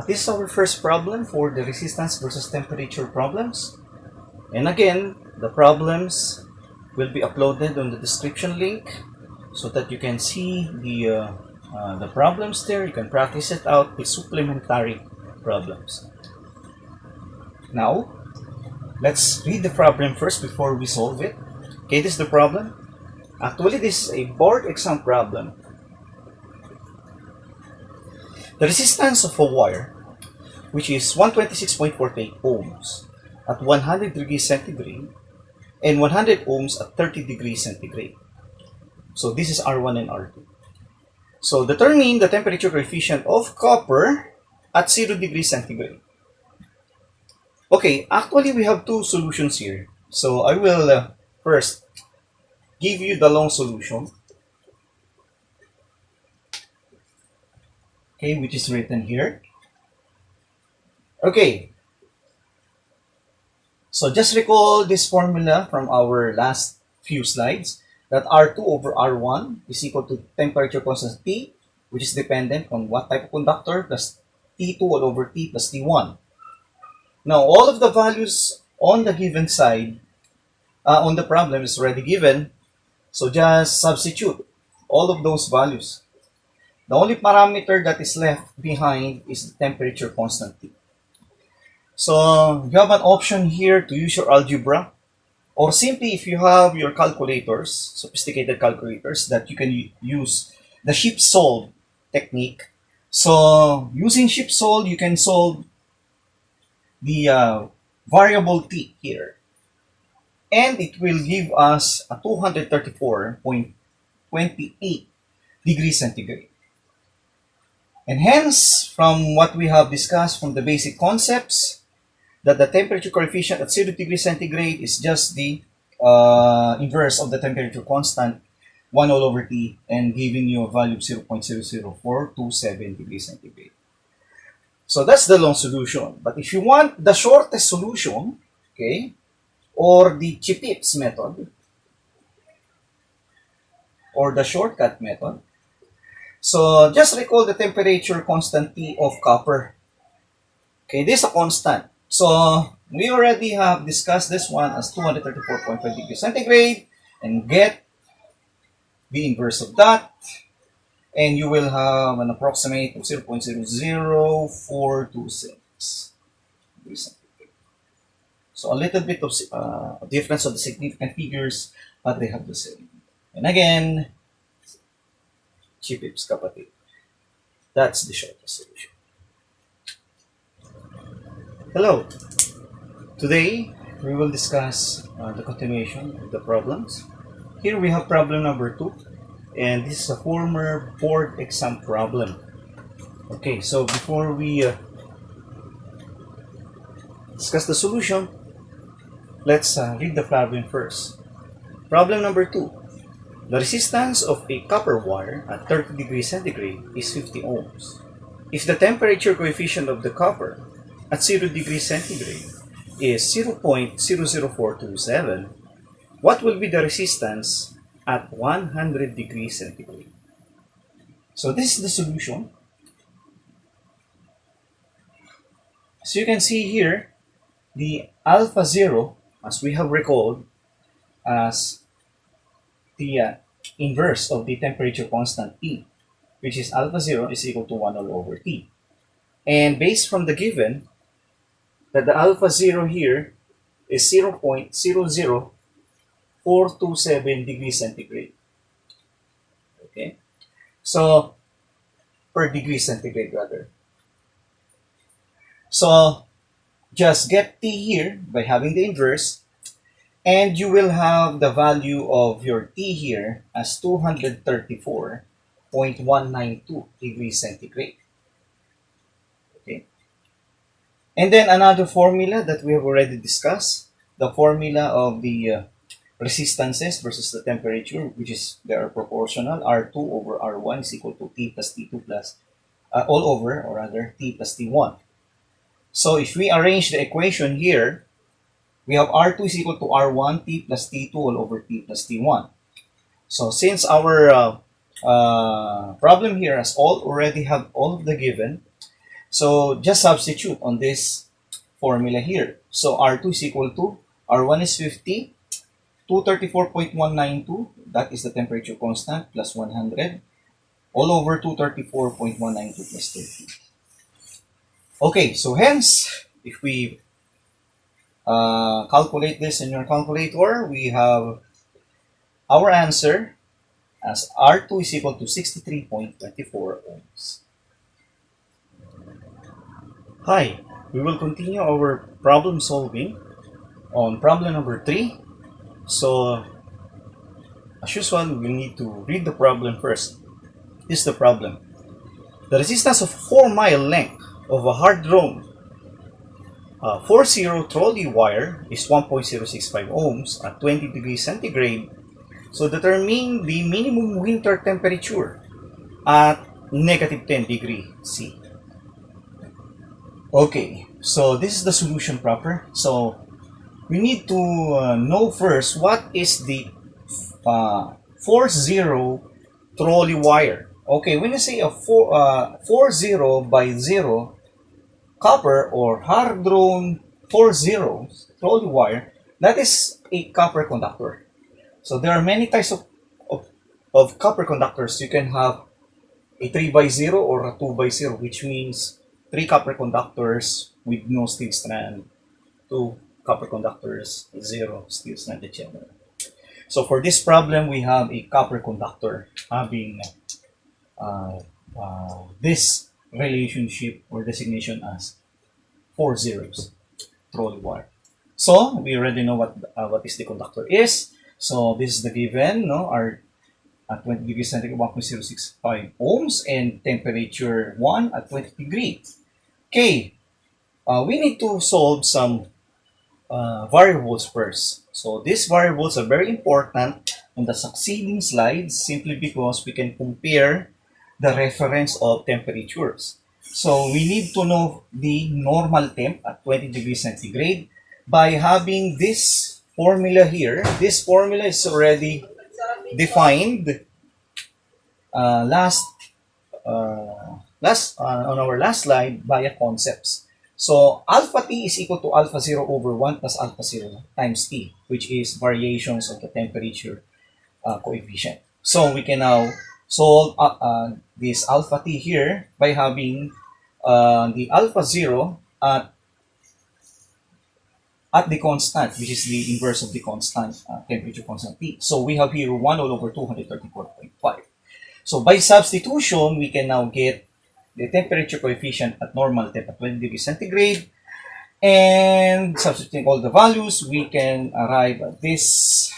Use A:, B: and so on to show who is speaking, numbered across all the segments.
A: This is our first problem for the resistance versus temperature problems. And again, the problems will be uploaded on the description link so that you can see the problems there. You can practice it out with supplementary problems. Now, let's read the problem first before we solve it. Okay, this is the problem. Actually, this is a board exam problem. The resistance of a wire, which is 126.48 ohms at 100 degrees centigrade and 100 ohms at 30 degrees centigrade. So this is R1 and R2. So determine the temperature coefficient of copper at 0 degrees centigrade. Okay, actually we have two solutions here. So I will first give you the long solution. Okay, which is written here. Okay, so just recall this formula from our last few slides, that R2 over R1 is equal to temperature constant T, which is dependent on what type of conductor, plus T2 all over T plus T1. Now, all of the values on the given side, on the problem is already given, so just substitute all of those values. The only parameter that is left behind is the temperature constant T. So you have an option here to use your algebra, or simply if you have your calculators, sophisticated calculators, that you can use the ship solve technique. So using ship solve, you can solve the variable T here. And it will give us a 234.28 degrees centigrade. And hence, from what we have discussed from the basic concepts, that the temperature coefficient at 0 degrees centigrade is just the inverse of the temperature constant, 1 all over T, and giving you a value of 0.00427 degrees centigrade. So that's the long solution. But if you want the shortest solution, okay, or the cheap-tips method, or the shortcut method, so just recall the temperature constant T of copper. Okay, this is a constant. So we already have discussed this one as 234.5 degrees centigrade, and get the inverse of that, and you will have an approximate of 0.00426 degrees centigrade. So a little bit of difference of the significant figures, but they have the same. And again, cheap-tips kapatid. That's the shortest solution. Hello. Today, we will discuss the continuation of the problems. Here we have problem number 2, and this is a former board exam problem. Okay, so before we discuss the solution, let's read the problem first. Problem number 2. The resistance of a copper wire at 30 degrees centigrade is 50 ohms. If the temperature coefficient of the copper at 0 degrees centigrade is 0.00427, what will be the resistance at 100 degrees centigrade? So this is the solution. So you can see here, the alpha 0, as we have recalled, as the inverse of the temperature constant T, which is alpha 0 is equal to 1 all over T. And based from the given, that the alpha 0 here is 0.00427 degrees centigrade. Okay? So, per degree centigrade rather. So, just get T here by having the inverse, and you will have the value of your T here as 234.192 degrees centigrade. Okay. And then another formula that we have already discussed, the formula of the resistances versus the temperature, which is they are proportional. R2 over R1 is equal to T plus T2 plus all over, or rather T plus T1. So if we arrange the equation here, we have R2 is equal to R1 T plus T2 all over T plus T1. So since our problem here has already have all of the given, So just substitute on this formula here. So R2 is equal to, R1 is 50, 234.192, that is the temperature constant, plus 100, all over 234.192 plus 30. Okay, so hence, if we calculate this in your calculator, we have our answer as R2 is equal to 63.24 ohms. Hi, we will continue our problem solving on problem number 3. So, as usual, we need to read the problem first. This is the problem. The resistance of 4-mile length of a hard-drawn 4-0 trolley wire is 1.065 ohms at 20 degrees centigrade. So determine the minimum winter temperature at negative 10 degree C. Okay, so this is the solution proper. So we need to know first what is the 4-0 trolley wire. Okay, when you say a 4-0 by 0 copper or hard-drawn 4-0 trolley wire, that is a copper conductor. So there are many types of copper conductors. You can have a 3x0 or a 2x0, which means 3 copper conductors with no steel strand, 2 copper conductors, 0 steel strand, etc. So for this problem, we have a copper conductor having this relationship or designation as 4 zeros, trolley wire. So we already know what is the conductor is. So this is the given, no? Our at 20 degrees centigrade, 1.065 ohms, and temperature 1 at 20 degrees. Okay, we need to solve some variables first. So these variables are very important on the succeeding slides simply because we can compare the reference of temperatures. So we need to know the normal temp at 20 degrees centigrade by having this formula here. This formula is already defined on our last slide via concepts. So alpha t is equal to alpha 0 over 1 plus alpha 0 times t, which is variations of the temperature coefficient. So we can now solve this alpha t here by having the alpha 0 at the constant, which is the inverse of the constant temperature constant T. So we have here 1 all over 234.5. So by substitution, we can now get the temperature coefficient at normal temp at 20 degrees centigrade. And substituting all the values, we can arrive at this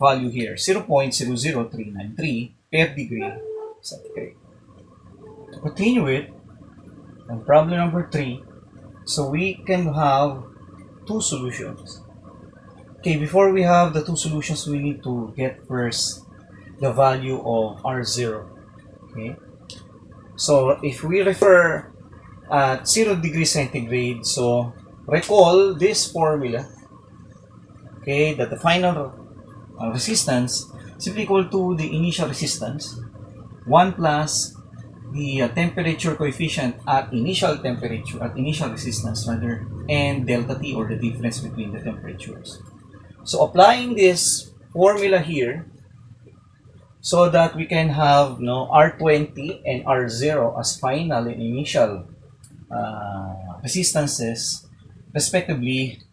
A: value here, 0.00393 per degree centigrade. To continue it, on problem number 3, so we can have 2 solutions. Okay, before we have the 2 solutions, we need to get first the value of R0. Okay, so if we refer at 0 degrees centigrade, so recall this formula, okay, that the final resistance is equal to the initial resistance 1 plus the temperature coefficient at initial temperature, at initial resistance rather, and delta T, or the difference between the temperatures. So applying this formula here, so that we can have R20 and R0 as final and initial resistances respectively.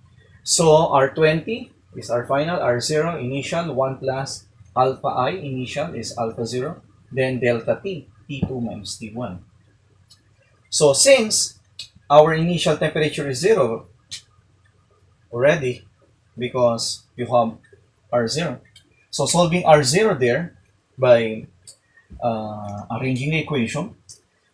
A: So R20 is our final, R0 initial, 1 plus alpha I initial is alpha 0, then delta T, T2 minus T1. So since our initial temperature is 0 already, because you have R0, so solving R0 there by arranging the equation,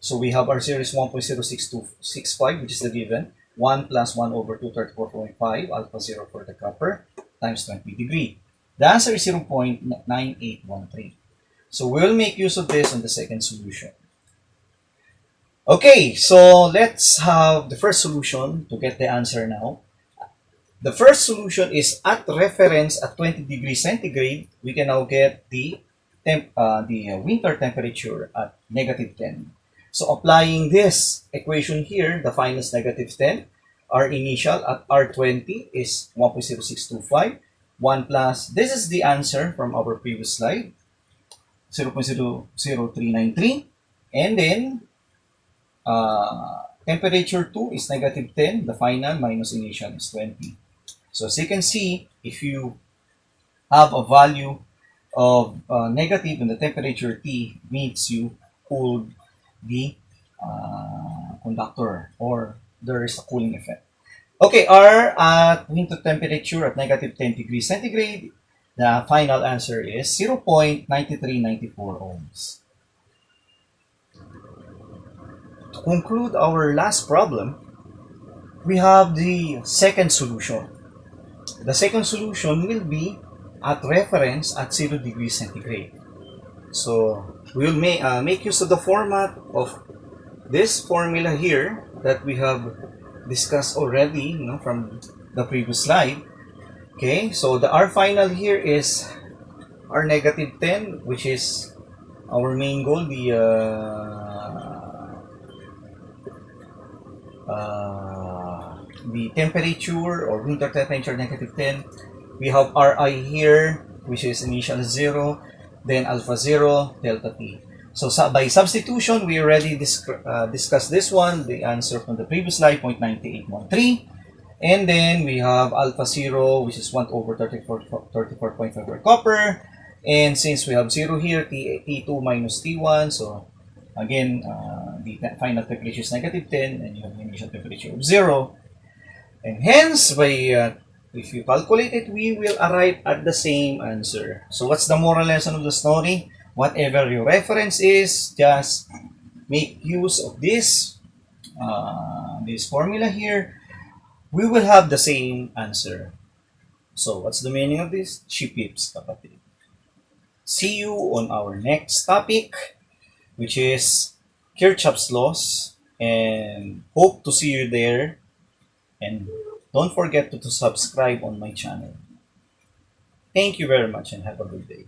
A: so we have R0 is 1.06265, which is the given, 1 plus 1 over 234.5 alpha 0 for the copper times 20 degree. The answer is 0.9813. So we'll make use of this on the second solution. Okay, so let's have the first solution to get the answer now. The first solution is at reference at 20 degrees centigrade. We can now get the winter temperature at negative 10. So applying this equation here, the final is negative 10. Our initial at R20 is 1.0625. 1 plus, this is the answer from our previous slide, 0.00393. And then, temperature 2 is negative 10. The final minus initial is 20. So as you can see, if you have a value of negative in the temperature T, means you cooled the conductor, or there is a cooling effect. Okay, R at window temperature at negative 10 degrees centigrade, the final answer is 0.9394 ohms. To conclude our last problem, we have the second solution. The second solution will be at reference at 0 degrees centigrade. So we'll make use of the format of this formula here that we have discussed already, from the previous slide. Okay, so the R final here is R negative 10, which is our main goal, the temperature or winter temperature negative 10. We have Ri here, which is initial 0, then alpha 0, delta T. So by substitution, we already discussed this one, the answer from the previous slide, 0.9813. And then we have alpha 0, which is 1 over 34.5 for copper. And since we have 0 here, T2 minus T1, so again, the final temperature is negative 10, and you have the initial temperature of 0. And hence, if you calculate it, we will arrive at the same answer. So what's the moral lesson of the story? Whatever your reference is, just make use of this formula here. We will have the same answer. So what's the meaning of this? Chipips, kapatid. See you on our next topic, which is Kirchhoff's laws, and hope to see you there. And don't forget to subscribe on my channel. Thank you very much and have a good day.